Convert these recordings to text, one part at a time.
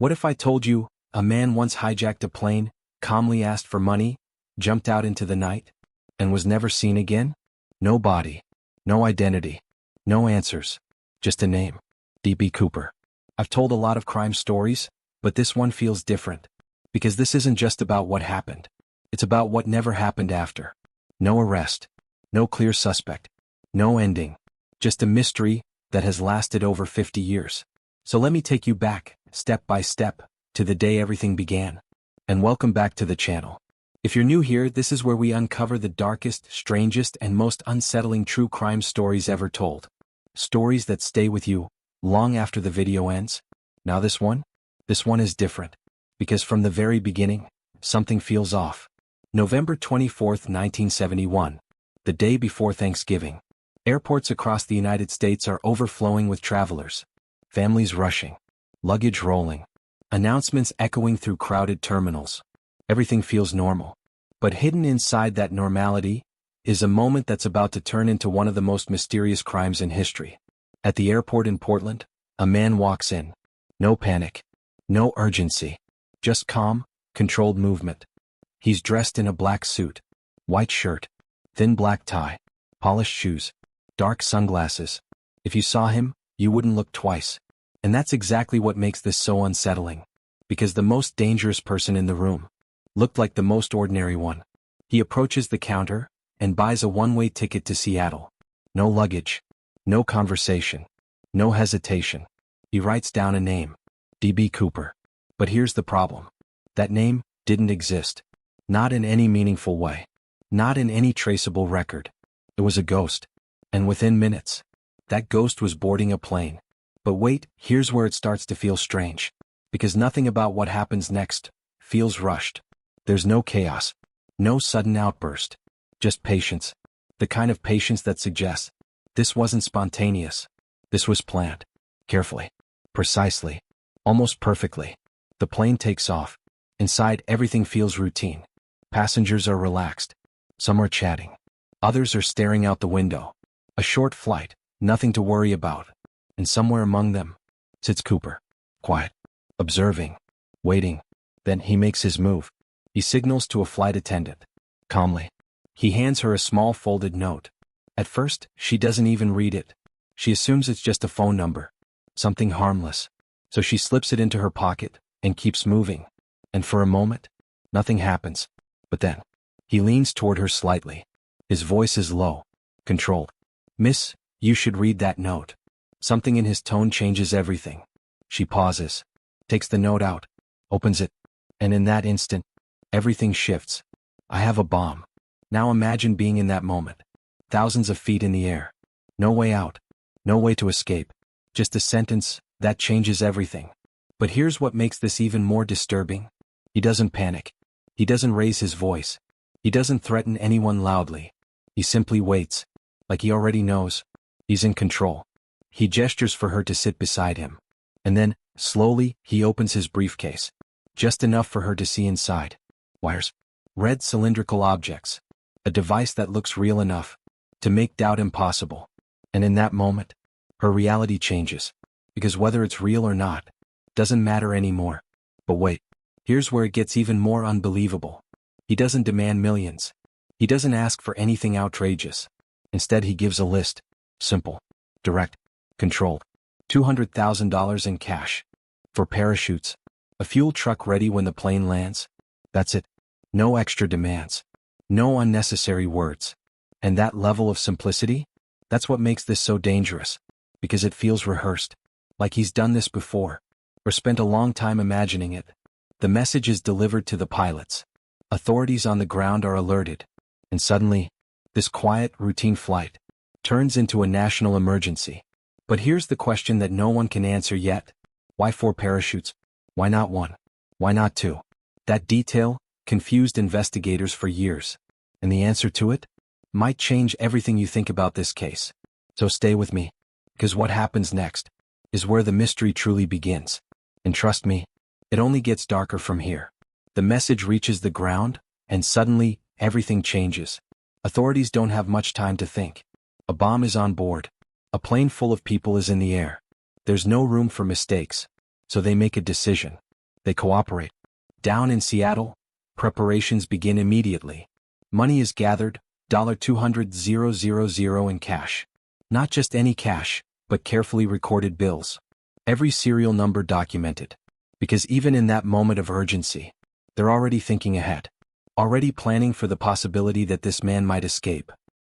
What if I told you, a man once hijacked a plane, calmly asked for money, jumped out into the night, and was never seen again? No body, no identity, no answers, just a name. D.B. Cooper. I've told a lot of crime stories, but this one feels different. Because this isn't just about what happened. It's about what never happened after. No arrest, no clear suspect, no ending, just a mystery that has lasted over 50 years. So let me take you back, step by step, to the day everything began. And welcome back to the channel. If you're new here, this is where we uncover the darkest, strangest, and most unsettling true crime stories ever told. Stories that stay with you long after the video ends. Now this one is different. Because from the very beginning, something feels off. November 24th, 1971, the day before Thanksgiving. Airports across the United States are overflowing with travelers. Families rushing, luggage rolling, announcements echoing through crowded terminals. Everything feels normal. But hidden inside that normality is a moment that's about to turn into one of the most mysterious crimes in history. At the airport in Portland, a man walks in. No panic, no urgency. Just calm, controlled movement. He's dressed in a black suit, white shirt, thin black tie, polished shoes, dark sunglasses. If you saw him, you wouldn't look twice. And that's exactly what makes this so unsettling. Because the most dangerous person in the room looked like the most ordinary one. He approaches the counter and buys a one-way ticket to Seattle. No luggage, no conversation, no hesitation. He writes down a name, D.B. Cooper. But here's the problem. That name didn't exist. Not in any meaningful way. Not in any traceable record. It was a ghost. And within minutes, that ghost was boarding a plane. But wait, here's where it starts to feel strange. Because nothing about what happens next feels rushed. There's no chaos. No sudden outburst. Just patience. The kind of patience that suggests this wasn't spontaneous. This was planned. Carefully. Precisely. Almost perfectly. The plane takes off. Inside, everything feels routine. Passengers are relaxed. Some are chatting. Others are staring out the window. A short flight, nothing to worry about. And somewhere among them sits Cooper. Quiet. Observing. Waiting. Then he makes his move. He signals to a flight attendant. Calmly. He hands her a small folded note. At first, she doesn't even read it. She assumes it's just a phone number. Something harmless. So she slips it into her pocket and keeps moving. And for a moment, nothing happens. But then, he leans toward her slightly. His voice is low, controlled. Miss, you should read that note. Something in his tone changes everything. She pauses, takes the note out, opens it, and in that instant, everything shifts. I have a bomb. Now imagine being in that moment. Thousands of feet in the air. No way out. No way to escape. Just a sentence that changes everything. But here's what makes this even more disturbing. He doesn't panic. He doesn't raise his voice. He doesn't threaten anyone loudly. He simply waits. Like he already knows. He's in control. He gestures for her to sit beside him. And then, slowly, he opens his briefcase. Just enough for her to see inside. Wires. Red cylindrical objects. A device that looks real enough to make doubt impossible. And in that moment, her reality changes. Because whether it's real or not, doesn't matter anymore. But wait, here's where it gets even more unbelievable. He doesn't demand millions. He doesn't ask for anything outrageous. Instead, he gives a list. Simple, direct, controlled. $200,000 in cash. For parachutes. A fuel truck ready when the plane lands. That's it. No extra demands. No unnecessary words. And that level of simplicity? That's what makes this so dangerous. Because it feels rehearsed. Like he's done this before. Or spent a long time imagining it. The message is delivered to the pilots. Authorities on the ground are alerted. And suddenly, this quiet, routine flight turns into a national emergency. But here's the question that no one can answer yet. Why 4 parachutes? Why not 1? Why not 2? That detail confused investigators for years. And the answer to it might change everything you think about this case. So stay with me. Because what happens next is where the mystery truly begins. And trust me, it only gets darker from here. The message reaches the ground, and suddenly, everything changes. Authorities don't have much time to think. A bomb is on board. A plane full of people is in the air. There's no room for mistakes. So they make a decision. They cooperate. Down in Seattle, preparations begin immediately. Money is gathered, $200,000 in cash. Not just any cash, but carefully recorded bills. Every serial number documented. Because even in that moment of urgency, they're already thinking ahead. Already planning for the possibility that this man might escape.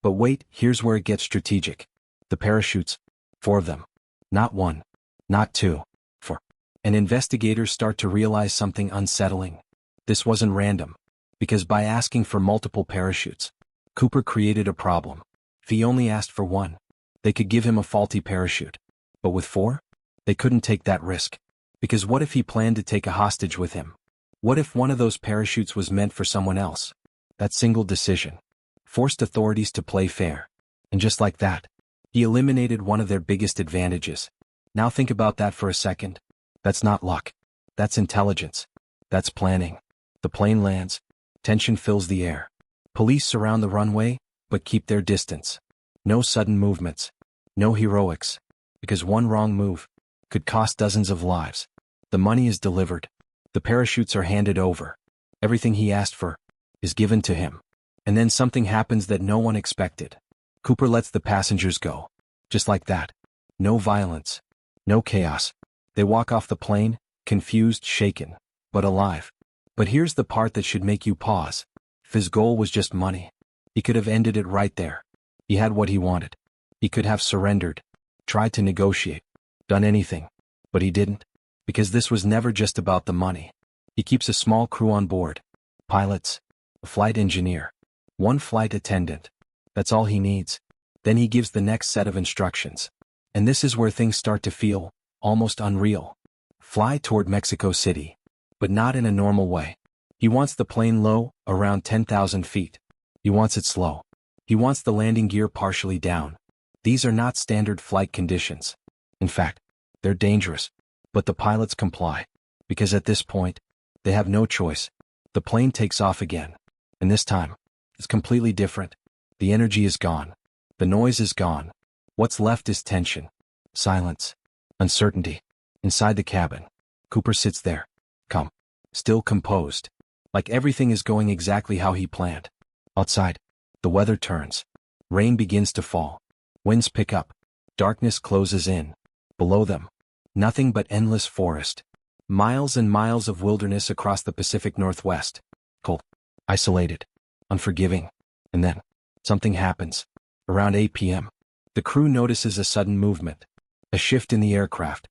But wait, here's where it gets strategic. The parachutes, 4 of them. Not 1, not 2, 4. And investigators start to realize something unsettling. This wasn't random. Because by asking for multiple parachutes, Cooper created a problem. If he only asked for 1, they could give him a faulty parachute. But with 4, they couldn't take that risk. Because what if he planned to take a hostage with him? What if one of those parachutes was meant for someone else? That single decision forced authorities to play fair. And just like that, he eliminated one of their biggest advantages. Now think about that for a second. That's not luck. That's intelligence. That's planning. The plane lands. Tension fills the air. Police surround the runway, but keep their distance. No sudden movements. No heroics. Because one wrong move could cost dozens of lives. The money is delivered. The parachutes are handed over. Everything he asked for is given to him. And then something happens that no one expected. Cooper lets the passengers go. Just like that. No violence. No chaos. They walk off the plane, confused, shaken, but alive. But here's the part that should make you pause. If his goal was just money, he could have ended it right there. He had what he wanted. He could have surrendered, tried to negotiate, done anything. But he didn't. Because this was never just about the money. He keeps a small crew on board. Pilots, a flight engineer, 1 flight attendant. That's all he needs. Then he gives the next set of instructions. And this is where things start to feel almost unreal. Fly toward Mexico City. But not in a normal way. He wants the plane low, around 10,000 feet. He wants it slow. He wants the landing gear partially down. These are not standard flight conditions. In fact, they're dangerous. But the pilots comply. Because at this point, they have no choice. The plane takes off again. And this time, it's completely different. The energy is gone. The noise is gone. What's left is tension. Silence. Uncertainty. Inside the cabin, Cooper sits there. Calm. Still composed. Like everything is going exactly how he planned. Outside, the weather turns. Rain begins to fall. Winds pick up. Darkness closes in. Below them, nothing but endless forest. Miles and miles of wilderness across the Pacific Northwest. Cold. Isolated. Unforgiving. And then, something happens. Around 8 p.m., the crew notices a sudden movement. A shift in the aircraft.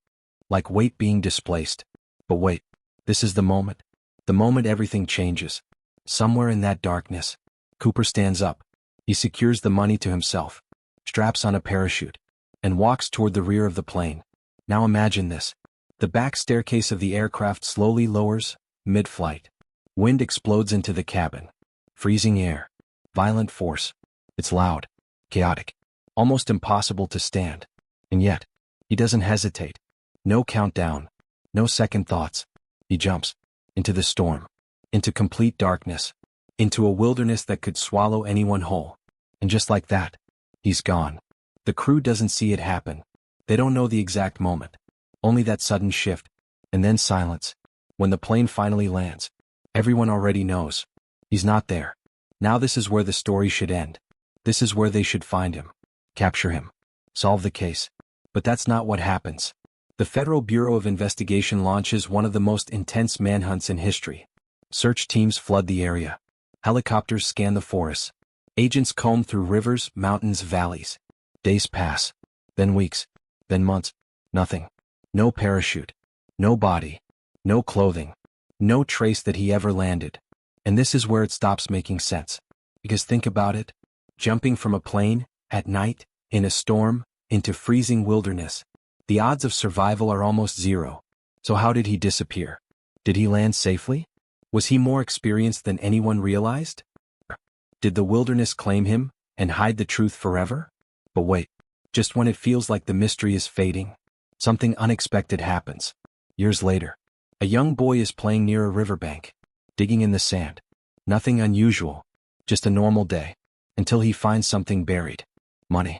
Like weight being displaced. But wait, this is the moment. The moment everything changes. Somewhere in that darkness, Cooper stands up. He secures the money to himself, straps on a parachute, and walks toward the rear of the plane. Now imagine this. The back staircase of the aircraft slowly lowers, mid-flight. Wind explodes into the cabin. Freezing air. Violent force. It's loud. Chaotic. Almost impossible to stand. And yet, he doesn't hesitate. No countdown. No second thoughts. He jumps. Into the storm. Into complete darkness. Into a wilderness that could swallow anyone whole. And just like that, he's gone. The crew doesn't see it happen. They don't know the exact moment. Only that sudden shift. And then silence. When the plane finally lands, everyone already knows. He's not there. Now this is where the story should end. This is where they should find him. Capture him. Solve the case. But that's not what happens. The Federal Bureau of Investigation launches one of the most intense manhunts in history. Search teams flood the area. Helicopters scan the forests. Agents comb through rivers, mountains, valleys. Days pass. Then weeks. Then months. Nothing. No parachute. No body. No clothing. No trace that he ever landed. And this is where it stops making sense. Because think about it. Jumping from a plane, at night, in a storm, into freezing wilderness. The odds of survival are almost zero. So how did he disappear? Did he land safely? Was he more experienced than anyone realized? Did the wilderness claim him, and hide the truth forever? But wait, just when it feels like the mystery is fading, something unexpected happens. Years later, a young boy is playing near a riverbank, digging in the sand. Nothing unusual, just a normal day, until he finds something buried. Money.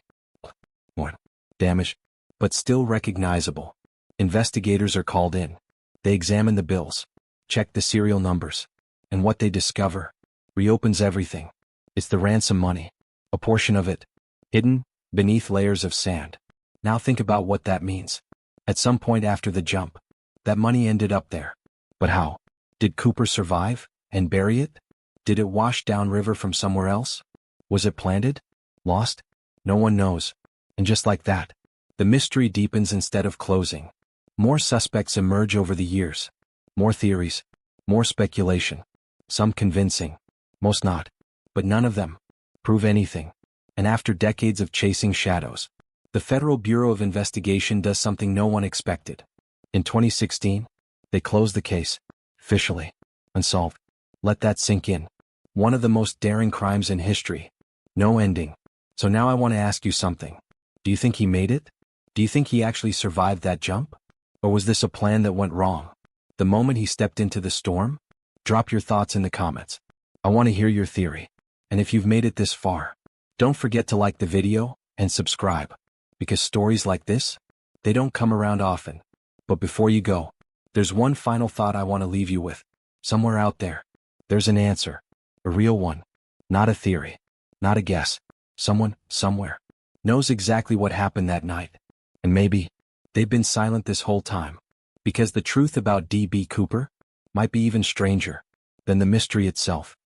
More damage, but still recognizable. Investigators are called in. They examine the bills, check the serial numbers, and what they discover reopens everything. It's the ransom money, a portion of it, hidden beneath layers of sand. Now think about what that means. At some point after the jump, that money ended up there. But how? Did Cooper survive and bury it? Did it wash downriver from somewhere else? Was it planted? Lost? No one knows. And just like that, the mystery deepens instead of closing. More suspects emerge over the years. More theories. More speculation. Some convincing. Most not. But none of them prove anything. And after decades of chasing shadows, the Federal Bureau of Investigation does something no one expected. In 2016, they closed the case. Officially. Unsolved. Let that sink in. One of the most daring crimes in history. No ending. So now I want to ask you something. Do you think he made it? Do you think he actually survived that jump? Or was this a plan that went wrong? The moment he stepped into the storm? Drop your thoughts in the comments. I want to hear your theory. And if you've made it this far, don't forget to like the video and subscribe. Because stories like this, they don't come around often. But before you go, there's one final thought I want to leave you with. Somewhere out there, there's an answer. A real one. Not a theory. Not a guess. Someone, somewhere, knows exactly what happened that night. And maybe they've been silent this whole time. Because the truth about D.B. Cooper might be even stranger than the mystery itself.